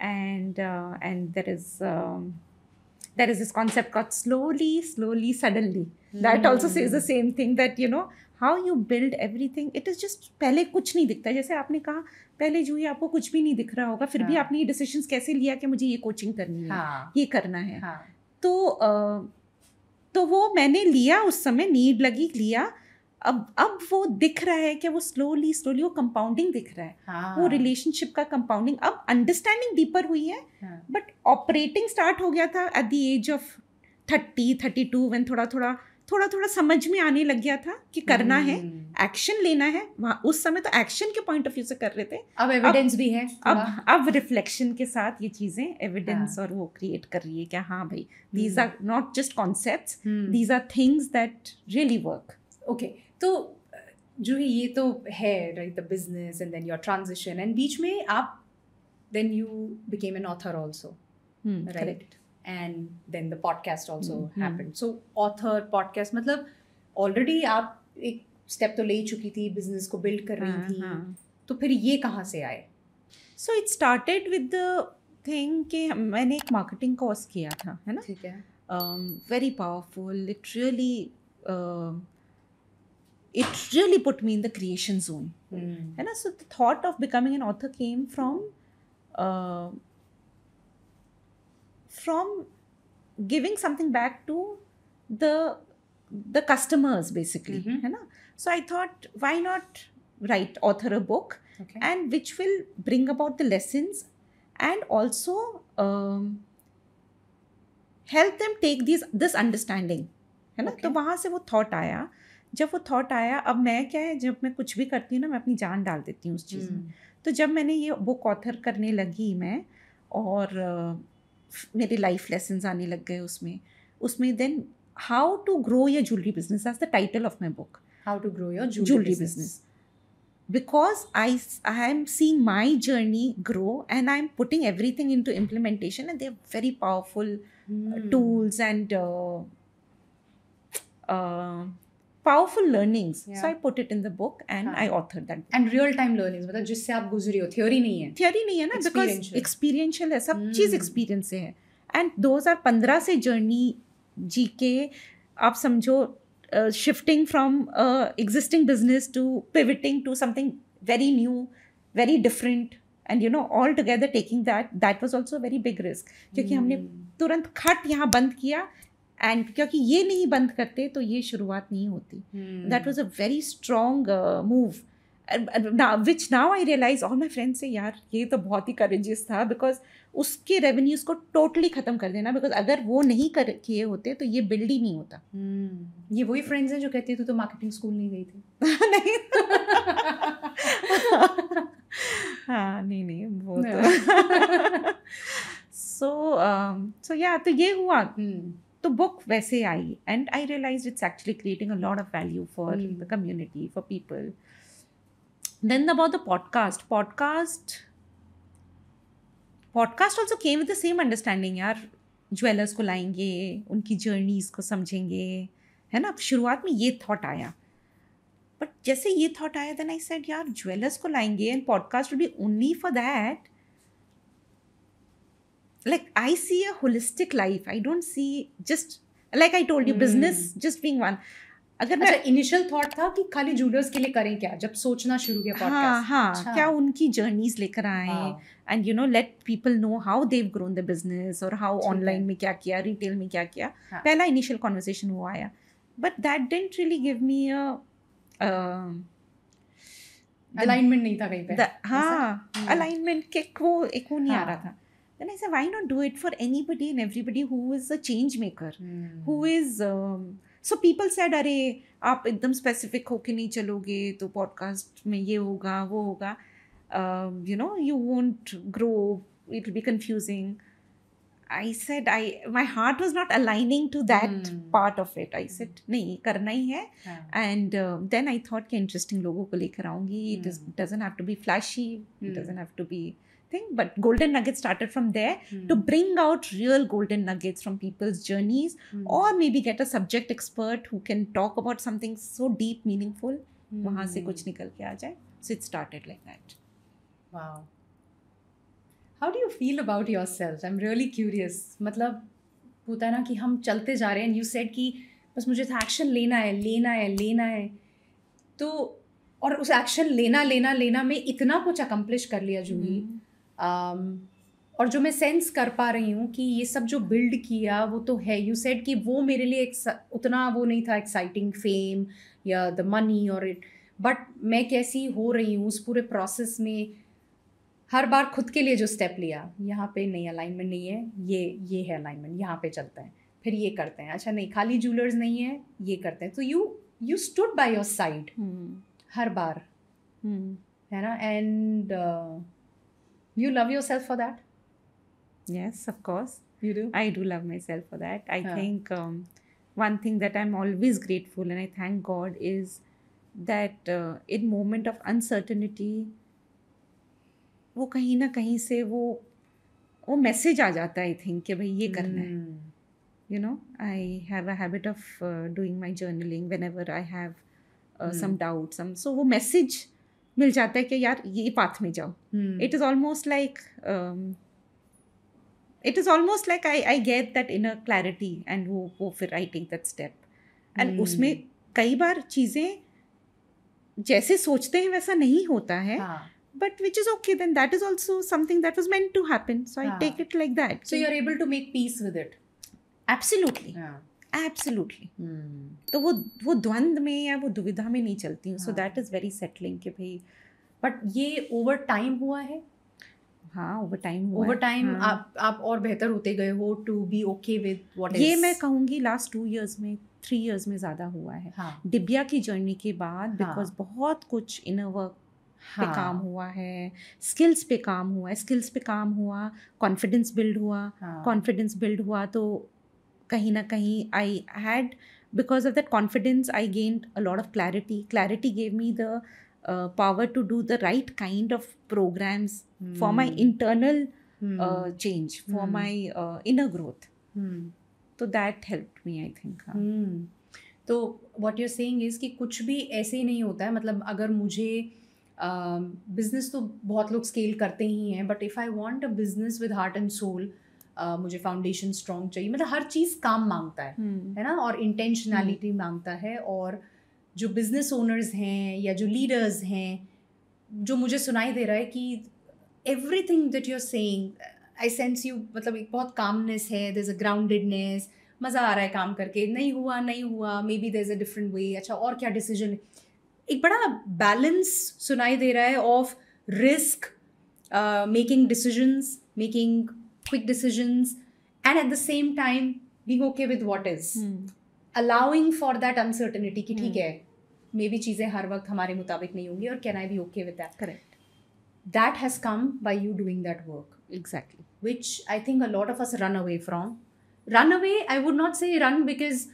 and there is this concept called slowly suddenly. That also says the same thing, that, you know, how you build everything, it is just पहले कुछ नहीं दिखता. जैसे आपने कहा पहले जूही आपको कुछ भी नहीं दिख रहा होगा, फिर भी आपने ये डिसीजंस कैसे लिया कि मुझे ये कोचिंग करनी है, ये करना है. तो वो मैंने लिया, उस समय नीड लगी, लिया. अब वो दिख रहा है कि वो स्लोली वो कंपाउंडिंग दिख रहा है. वो रिलेशनशिप का कंपाउंडिंग, अब अंडरस्टैंडिंग डीपर हुई है, बट ऑपरेटिंग स्टार्ट हो गया था at the age of 30-32, when थोड़ा समझ में आने लग गया था कि करना है, एक्शन लेना है. उस समय तो एक्शन के पॉइंट ऑफ व्यू से कर रहे थे, अब एविडेंस भी है. अब रिफ्लेक्शन के साथ ये चीजें एविडेंस और वो क्रिएट कर रही है कि हाँ भाई, these are not just concepts, these are things that really work. Okay, तो जो ये तो है, right, the business and then your transition, and बीच में आप then you became an author also, right, and then the podcast also happened. So author, podcast, मतलब ऑलरेडी आप एक स्टेप तो ले ही चुकी थी, बिजनेस को बिल्ड कर रही थी. तो फिर ये कहाँ से आए? So it started with the thing कि मैंने एक मार्केटिंग कोर्स किया था, है ना. ठीक है. Very powerful. It really put me in the creation zone. And so the thought of becoming an author came from giving something back to the customers, basically. है ना. So I thought, why not author a book, and which will bring about the lessons and also help them take this understandanding, है ना. तो वहाँ से वो thought आया. जब वो थॉट आया, अब मैं क्या है, जब मैं कुछ भी करती हूँ ना, मैं अपनी जान डाल देती हूँ उस चीज़ में. तो जब मैंने ये बुक ऑथर करने लगी मैं, और मेरे लाइफ लेसन्स आने लग गए उसमें then how to grow your jewellery business, that's the title of my book, how to grow your jewellery business. Because I am seeing my journey grow, and I'm putting everything into implementation, and they're very powerful tools and powerful learnings. So I put it in the book and I authored that book. And real time learnings, मतलब जिससे आप गुजरी हो, theory नहीं है ना, because experiential है, सब चीज़ experience से है. And 2015 से journey जी के आप समझो, shifting from existing business to pivoting to something very new, very different, and you know all together taking that was also very big risk, क्योंकि हमने तुरंत खट यहाँ बंद किया, एंड क्योंकि ये नहीं बंद करते तो ये शुरुआत नहीं होती. That was a very strong move, which now I realize all my friends say यार ये तो बहुत ही courageous था, because उसके revenues को totally ख़त्म कर देना, because अगर वो नहीं किए होते तो ये build ही नहीं होता. ये वही फ्रेंड्स हैं जो कहती है तू तो मार्केटिंग स्कूल नहीं गई थी. नहीं हाँ नहीं वो तो so yeah, तो ये हुआ. तो बुक वैसे आई, and I realise it's actually creating a lot of value for the community, for people. Then about the podcast also came with the same understanding. यार ज्वेलर्स को लाएंगे, उनकी जर्नीज को समझेंगे, है ना. शुरुआत में ये थॉट आया, बट जैसे ये थॉट आया देन आई सेड यार ज्वेलर्स को लाएंगे and podcast will be only for that. Like I see a holistic life. I don't see just like I told you business just being one. अगर मैं इनिशियल थॉट था कि खाली जूलर्स के लिए करें क्या, जब सोचना शुरू किया पॉडकास्ट. हाँ, क्या उनकी जर्नीज लेकर आए, and you know let people know how they've grown the business, और हाउ ऑनलाइन में क्या किया, रिटेल में क्या किया. पहला इनिशियल कॉन्वर्सेशन वो आया, but that didn't really give me a alignment नहीं था कहीं पे. हाँ, अलाइनमेंट के वो एक वो नहीं आ रहा था. Then I said, why not do it for anybody and everybody who is a change maker, who is so people said अरे आप एकदम specific होके नहीं चलोगे तो podcast में ये होगा वो होगा, you know you won't grow, it will be confusing. I said my heart was not aligning to that part of it. I said नहीं करना ही है. And then I thought कि interesting लोगों को लेकर आऊँगी. It doesn't have to be flashy, it doesn't have to be thing, but golden nuggets started from there, to bring out real golden nuggets from people's journeys, or maybe get a subject expert who can talk about something so deep, meaningful, वहाँ से कुछ निकल के आ जाए. So it started like that. Wow. How do you feel about yourself? I'm really curious. मतलब होता है ना कि हम चलते जा रहे हैं, and you said कि बस मुझे तो एक्शन लेना है, तो और उस एक्शन लेना में इतना कुछ अकम्प्लिश कर लिया जूही. और जो मैं सेंस कर पा रही हूँ कि ये सब जो बिल्ड किया वो तो है. यू सेड कि वो मेरे लिए उतना वो नहीं था एक्साइटिंग, फेम या द मनी और इट, बट मैं कैसी हो रही हूँ उस पूरे प्रोसेस में. हर बार खुद के लिए जो स्टेप लिया, यहाँ पे नहीं अलाइनमेंट नहीं है, ये है अलाइनमेंट, यहाँ पे चलते हैं, फिर ये करते हैं, अच्छा नहीं खाली जूलर्स नहीं है, ये करते हैं. तो you stood by your side हर बार, है ना. And you love yourself for that? Yes, of course. You do? I do love myself for that. I think one thing that I'm always grateful, and I thank God, is that in moment of uncertainty, वो कहीं ना कहीं से वो मैसेज आ जाता है, I think, कि भाई ये करना है. You know, I have a habit of doing my journaling whenever I have some doubt, so वो मैसेज मिल जाता है कि यार ये पाथ में जाओ. It is almost like I get that inner clarity, and वो फिर I take that step. And उसमें कई बार चीज़ें जैसे सोचते हैं वैसा नहीं होता है, but which is okay, then that is also something that was meant to happen, so I take it like that. So you're able to make peace with it? Absolutely. Absolutely. तो वो द्वंद में या वो दुविधा में नहीं चलती हूँ. So that is very settling कि भाई. बट ये ओवर टाइम हुआ है? हाँ, ओवर टाइम आप और बेहतर होते गए हो to be okay with what is. ये मैं कहूँगी लास्ट 2 years में, 3 years में ज़्यादा हुआ है. दिव्या की जर्नी के बाद, बिकॉज बहुत कुछ इनर वर्क पे काम हुआ है, स्किल्स पे काम हुआ, कॉन्फिडेंस बिल्ड हुआ, तो कहीं ना कहीं I had, because of that confidence I gained a lot of clarity gave me the power to do the right kind of programs for my internal change, for my inner growth. So that helped me, I think. तो what you're saying is कि कुछ भी ऐसे ही नहीं होता है. मतलब अगर मुझे बिजनेस तो बहुत लोग स्केल करते ही हैं, but if I want a business with heart and soul, मुझे फाउंडेशन स्ट्रॉन्ग चाहिए. मतलब हर चीज़ काम मांगता है ना, और इंटेंशनैलिटी मांगता है. और जो बिजनेस ओनर्स हैं या जो लीडर्स हैं, जो मुझे सुनाई दे रहा है कि everything that you're saying, I sense you, मतलब एक बहुत calmness है, there's a groundedness, मज़ा आ रहा है काम करके, नहीं हुआ, maybe there's a different way, अच्छा और क्या decision, एक बड़ा balance सुनाई दे रहा है of risk, making decisions, making quick decisions, and at the same time being okay with what is, allowing for that uncertainty कि ठीक है, maybe चीज़ें हर वक्त हमारे मुताबिक नहीं होंगी और can I be okay with that? Correct. That has come by you doing that work, Exactly. which I think a lot of us run away from. Run away, I would not say run because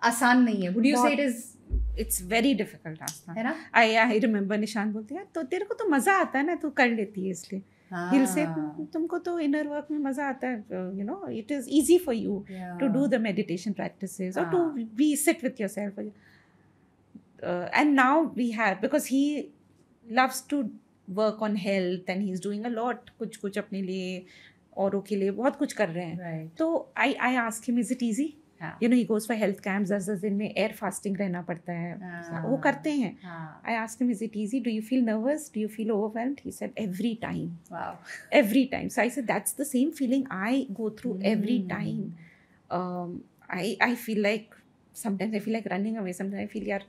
आसान नहीं है. Would you say it is? It's very difficult, Astha. है ना? I remember निशान बोलते हैं तो तेरे को तो मज़ा आता है ना, तू कर लेती है इसलिए. He'll say तुमको तो inner work में मज़ा आता है, you know, it is easy for you to do the meditation practices or to be sit with yourself. And now we have, because he loves to work on health and he's doing a lot, कुछ अपने लिए औरों के लिए बहुत कुछ कर रहे हैं. Right. तो I ask him, is it easy? You know, he goes for health camps, 10 दिन में air fasting रहना पड़ता है, वो करते हैं. I asked him, is it easy? Do you feel nervous? Do you feel overwhelmed? He said, every time. Wow. Every time. So I said, that's the same feeling I go through every time. I feel like, sometimes I feel like running away. Sometimes I feel, यार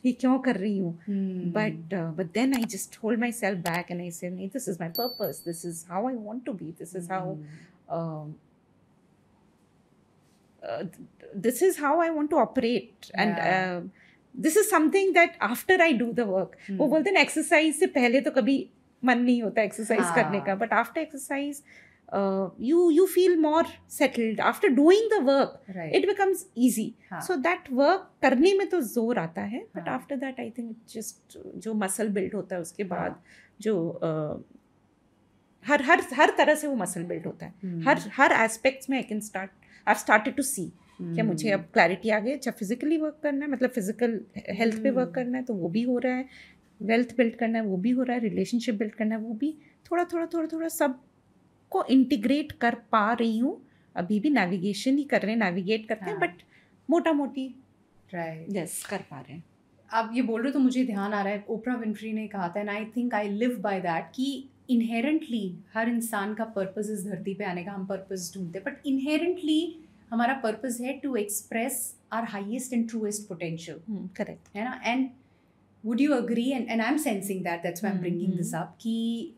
ये क्यों कर रही हूँ? But then I just hold myself back and I say, nee, this is my purpose. This is how I want to be. This is how this is how I want to operate. And this is something that after I do the work, वो बोलते हैं exercise से पहले तो कभी मन नहीं होता exercise करने का, but after exercise you feel more settled. After doing the work, it becomes easy. So that work करने में तो जोर आता है, but after that I think just जो muscle build होता है उसके बाद जो हर तरह से वो muscle build होता है, हर aspects में I can start. I've started to see क्या मुझे अब क्लैरिटी आ गई. अच्छा फिजिकली वर्क करना है, मतलब फिजिकल हेल्थ पे वर्क करना है तो वो भी हो रहा है, वेल्थ बिल्ड करना है वो भी हो रहा है, रिलेशनशिप बिल्ड करना है वो भी, थोड़ा सब को इंटीग्रेट कर पा रही हूँ. अभी भी नेविगेशन ही कर रहे हैं, नेविगेट करते हैं, बट मोटा मोटी यस कर पा रहे हैं. आप ये बोल रहे हो तो मुझे ध्यान आ रहा है, ओपरा विनफ्री ने कहा था, and I think I live by that, कि इनहेरेंटली हर इंसान का पर्पस इस धरती पे आने का हम पर्पस ढूंढते हैं, बट इनहेरेंटली हमारा पर्पस है to express our highest and truest potential. Correct है ना? And would you agree, and I am sensing that's why I am bringing this up, कि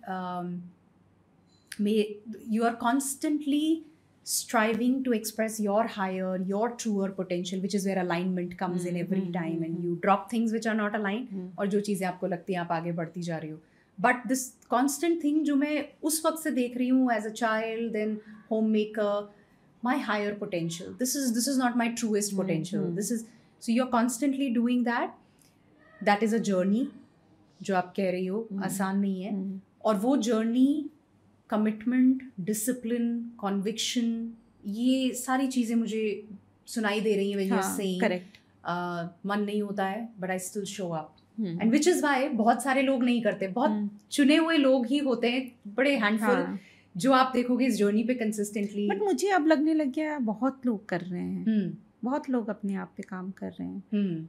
you are constantly striving to express your higher, your truer potential, which is where alignment comes in every time, and you drop things which are not aligned, और जो चीज़ें आपको लगती हैं आप आगे बढ़ती जा रही हो. But this constant thing जो मैं उस वक्त से देख रही हूँ as a child, then homemaker, my higher potential, this is not my truest potential. This is, so you're constantly doing that. That is a journey जो आप कह रही हो, आसान नहीं है. और वो journey कमिटमेंट, डिसिप्लिन, कॉन्विक्शन, ये सारी चीज़ें मुझे सुनाई दे रही हैं when you're saying. करेक्ट. मन नहीं होता है but I still show up, and which is why बहुत सारे लोग नहीं करते, बहुत चुने हुए लोग ही होते हैं, बड़े हैंडफुल, जो आप देखोगे इस जर्नी पे कंसिस्टेंटली. बट मुझे अब लगने लग गया बहुत लोग कर रहे हैं, बहुत लोग अपने आप पे काम कर रहे हैं.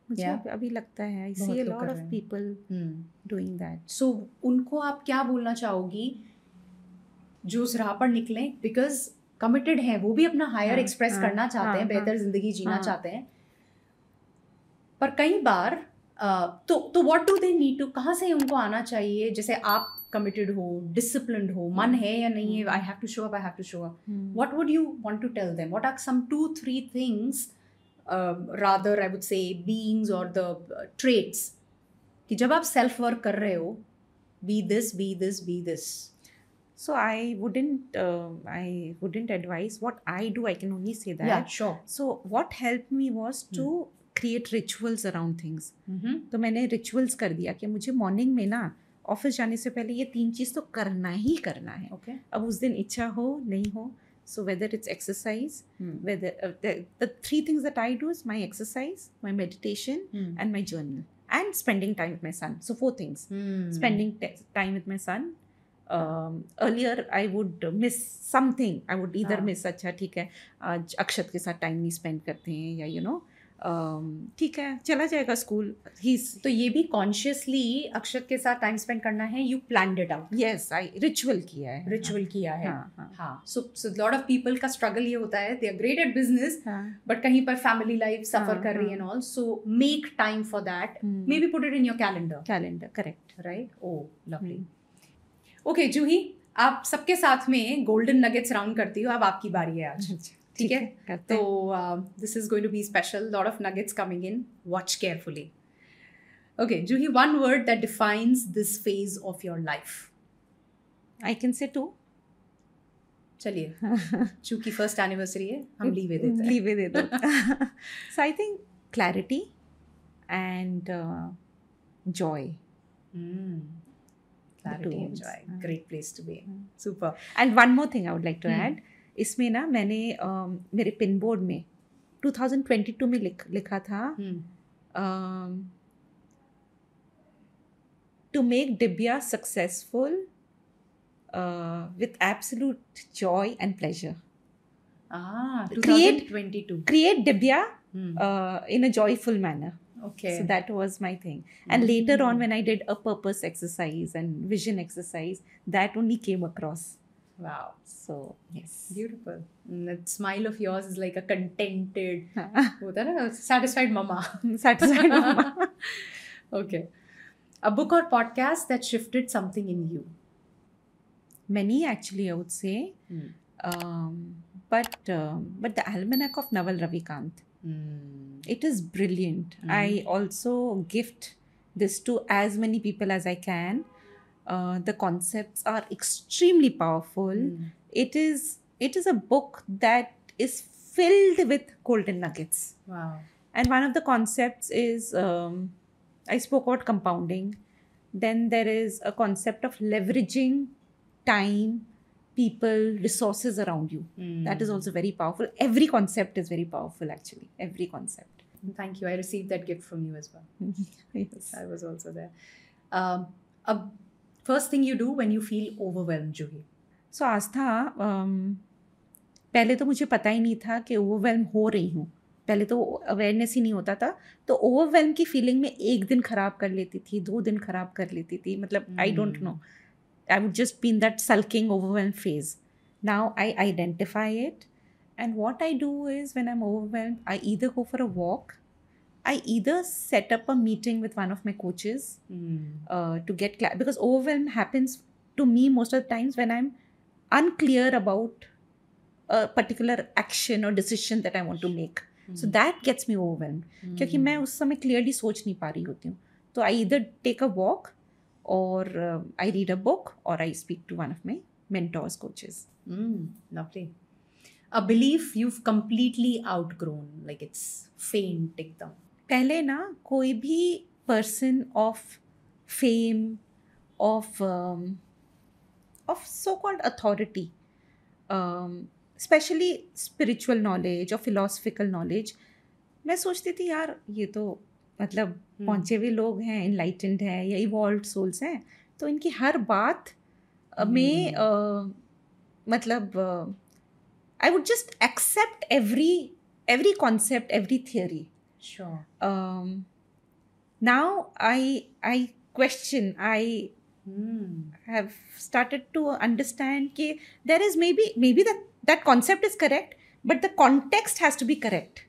मुझे अभी लगता है I see a lot of people doing that. So उनको आप क्या बोलना चाहोगी जो उस राह पर निकलें, बिकॉज कमिटेड हैं, वो भी अपना हायर एक्सप्रेस करना चाहते हैं, बेहतर जिंदगी जीना चाहते हैं, पर कई बार तो what do they need to, कहाँ से उनको आना चाहिए? जैसे आप कमिटेड हो, डिसिप्लिन्ड हो, मन है या नहीं है, I have to show up, what would you want to tell them? What are some 2-3 things, rather I would say beings or the traits, कि जब आप self work कर रहे हो, be this. So I wouldn't advise. What I do, I can only say that. Yeah, sure. So what helped me was to create rituals around things. तो मैंने rituals कर दिया कि मुझे morning में ना ऑफिस जाने से पहले ये 3 चीज़ तो करना ही करना है. Okay. अब उस दिन इच्छा हो नहीं हो, so whether it's exercise, whether the 3 things that I do is my exercise, my meditation, and my journal, and spending time with my son. So 4 things. Spending time with my son. Earlier I would miss something. I would either miss, अच्छा ठीक है आज अक्षत के साथ टाइम नहीं स्पेंड करते हैं, या you know ठीक है चला जाएगा स्कूल. तो ये भी कॉन्शियसली अक्षत के साथ टाइम स्पेंड करना है, you planned it out. Yes I ritual किया है. रिचुअल किया है. हाँ. हाँ. सो लॉट ऑफ पीपल का स्ट्रगल ये होता है, they are great at business but कहीं पर फैमिली लाइफ सफर कर रही है and all. So make time for that. Maybe put it in your calendar. Correct. Right. Oh lovely. Okay Juhi, आप सबके साथ में गोल्डन नगेट्स राउंड करती हो. अब आपकी बारी है आज. ठीक है. तो this is going to be special. Lot of nuggets coming in. Watch carefully. Okay Juhi, one word that defines this phase of your life. I can say 2. चलिए, चूंकि फर्स्ट एनिवर्सरी है हम लीवे देते हैं. लीवे दे दो. So I think clarity and joy. Clarity and joy. Great place to be. Super. And one more thing I would like to add. इसमें ना मैंने मेरे पिन बोर्ड में 2022 में लिखा था to make Dibya successful with absolute joy and pleasure. 2022. Create Dibya in a joyful manner. Okay. So that was my thing. And later on when I did a purpose exercise and vision exercise, that only came across. Wow. So, yes. Beautiful. That smile of yours is like a contented, hota na, satisfied mama. Satisfied mama. Okay. A book or podcast that shifted something in you. Many actually, I would say. But the Almanac of Naval Ravikant. It is brilliant. I also gift this to as many people as I can. The concepts are extremely powerful. It is a book that is filled with golden nuggets. Wow. And one of the concepts is I spoke about compounding. Then there is a concept of leveraging time, people, resources around you. That is also very powerful. Every concept is very powerful actually. Every concept. Thank you. I received that gift from you as well. Yes. I was also there. First thing you do when you feel overwhelmed, Juhi. So आस्था, पहले तो मुझे पता ही नहीं था कि ओवरवेल्म हो रही हूँ. पहले तो अवेयरनेस ही नहीं होता था. तो ओवरवेल्म की फीलिंग में 1 दिन खराब कर लेती थी, 2 दिन खराब कर लेती थी. मतलब आई don't no. I would just be in that sulking, overwhelmed phase. Now I identify it. And what I do is when I'm overwhelmed, I either go for a walk. I either set up a meeting with one of my coaches to get clarity. Because overwhelm happens to me most of the times when I'm unclear about a particular action or decision that I want to make. So that gets me overwhelmed. क्योंकि मैं उस समय clearly सोच नहीं पा रही होती हूँ. तो I either take a walk, or I read a book, or I speak to one of my mentors, coaches. Lovely. A belief you've completely outgrown, like it's faint एकदम. पहले ना कोई भी person of fame, of so-called authority, especially spiritual knowledge or philosophical knowledge, मैं सोचती थी यार ये तो मतलब पहुँचे हुए लोग हैं, enlightened हैं या evolved souls हैं, तो इनकी हर बात में मतलब I would just accept every concept, every theory. Sure. Now I question. I have started to understand that there is maybe that concept is correct, but the context has to be correct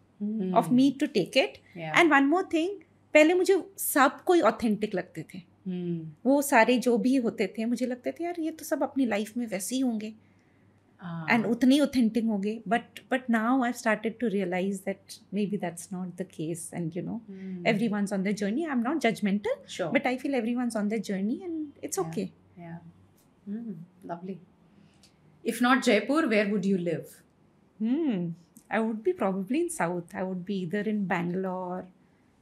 of me to take it. Yeah. And one more thing, पहले मुझे सब कोई ऑथेंटिक लगते थे. वो सारे जो भी होते थे मुझे लगते थे यार ये तो सब अपनी लाइफ में वैसे ही होंगे and उतने ऑथेंटिक होंगे. But now I've started to realize that maybe that's not the case, and you know everyone's on their journey. I'm not judgmental, Sure. but I feel everyone's on their journey and it's okay. Yeah. Lovely. If not Jaipur, where would you live? I would be probably in South. I would be either in Bangalore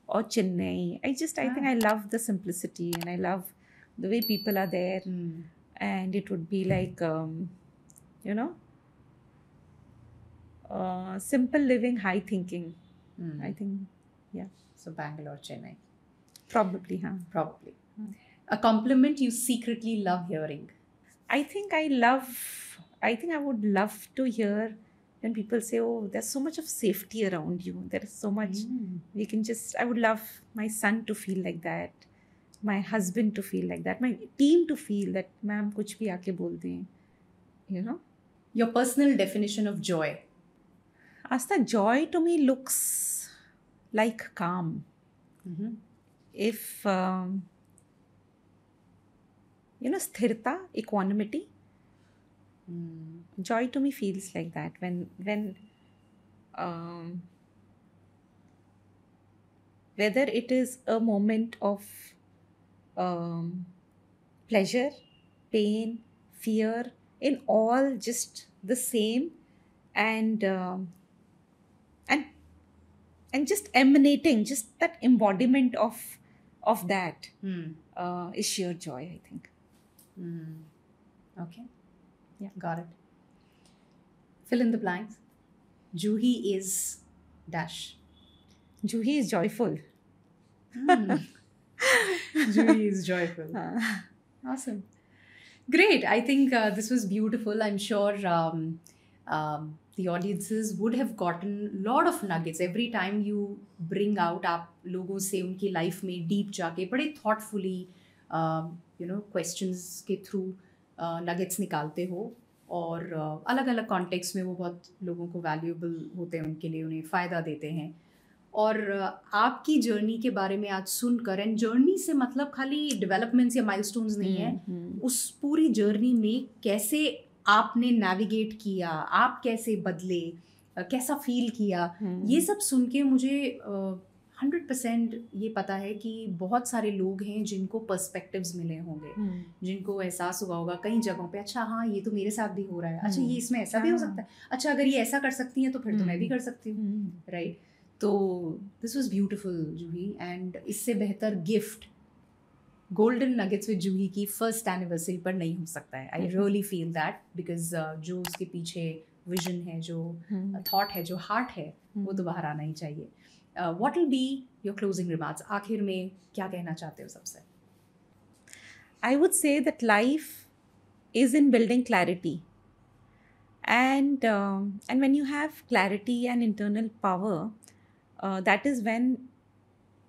or Chennai. I think I love the simplicity and I love the way people are there. And it would be like, you know, simple living, high thinking. I think, yeah. So Bangalore, Chennai. Probably, huh? Probably. A compliment you secretly love hearing. I think I would love to hear when people say, oh, there's so much of safety around you, there is so much, we can just, I would love my son to feel like that, my husband to feel like that, my team to feel that ma'am kuch bhi aake bol dein, you know. Your personal definition of joy. Astha, joy to me looks like calm. If sthirta, equanimity, joy to me feels like that when whether it is a moment of pleasure, pain, fear, in all just the same, and just emanating, just that embodiment of that is sheer joy, I think. Okay. Yeah, got it. Fill in the blanks. Juhi is dash. Juhi is joyful. Juhi is joyful. Awesome. Great. I think this was beautiful. I'm sure the audiences would have gotten a lot of nuggets every time you bring out आप लोगों से उनकी life में deep जाके बड़े thoughtfully questions के through nuggets निकालते हो, और अलग अलग कॉन्टेक्स्ट में वो बहुत लोगों को वैल्यूएबल होते हैं, उनके लिए उन्हें फ़ायदा देते हैं. और आपकी जर्नी के बारे में आज सुनकर, एंड जर्नी से मतलब खाली डेवलपमेंट्स या माइलस्टोन्स नहीं है, उस पूरी जर्नी में कैसे आपने नेविगेट किया, आप कैसे बदले, कैसा फील किया, ये सब सुन के मुझे 100% ये पता है कि बहुत सारे लोग हैं जिनको पर्सपेक्टिव्स मिले होंगे, जिनको एहसास हुआ होगा कई जगहों पे, अच्छा हाँ ये तो मेरे साथ भी हो रहा है, अच्छा ये इसमें ऐसा भी हो सकता है, अच्छा अगर ये ऐसा कर सकती हैं तो फिर तो मैं भी कर सकती हूँ, राइट. तो this was beautiful Juhi, and इससे बेहतर गिफ्ट गोल्डन नगेट्स विद जूही की फर्स्ट एनिवर्सरी पर नहीं हो सकता है. I really feel that, because जो उसके पीछे विजन है, जो थॉट है, जो हार्ट है, वो तो बाहर आना ही चाहिए. What will be your closing remarks? आखिर में क्या कहना चाहते हो सबसे? I would say that life is in building clarity, and when you have clarity and internal power, that is when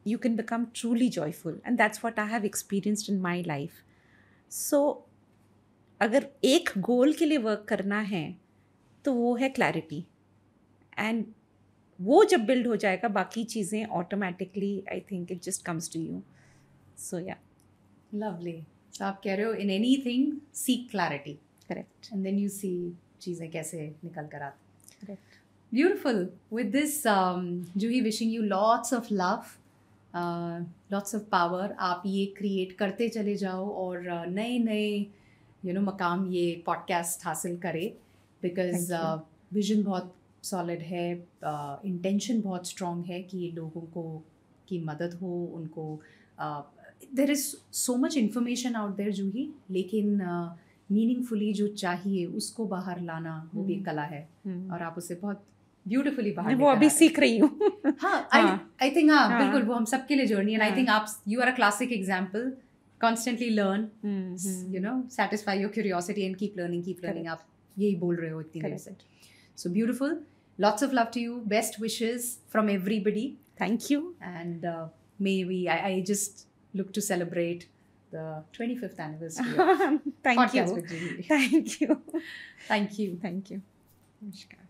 you can become truly joyful, and that's what I have experienced in my life. So अगर एक गोल के लिए वर्क करना है तो वो है क्लैरिटी, एंड वो जब बिल्ड हो जाएगा बाकी चीज़ें automatically, I think it just comes to you. So yeah, lovely. So आप कह रहे हो in anything seek clarity, correct, and then you see चीज़ें कैसे निकल कर आती. Correct. Beautiful. With this Juhi, wishing you lots of love, lots of power. आप ये क्रिएट करते चले जाओ और नए नए मकाम ये पॉडकास्ट हासिल करे, बिकॉज विजन बहुत सॉलिड है, इंटेंशन बहुत स्ट्रॉन्ग है कि लोगों को की मदद हो, उनको there is so much information out there Juhi, लेकिन मीनिंगफुली जो चाहिए उसको बाहर लाना वो भी कला है, और आप उसे बहुत ब्यूटीफुली बाहर वो अभी सीख रही हूँ. हाँ, आई थिंक हाँ बिल्कुल, वो हम सबके लिए जर्नी, एंड आई थिंक आप you are a classic example. Constantly learn, satisfy your curiosity and keep learning. आप यही बोल रहे हो इतनी देर से. So beautiful. Lots of love to you. Best wishes from everybody. Thank you. And I just look to celebrate the 25th anniversary of Thank Podcast you. with Juhi. Thank you. Thank you. Thank you. Namaskar.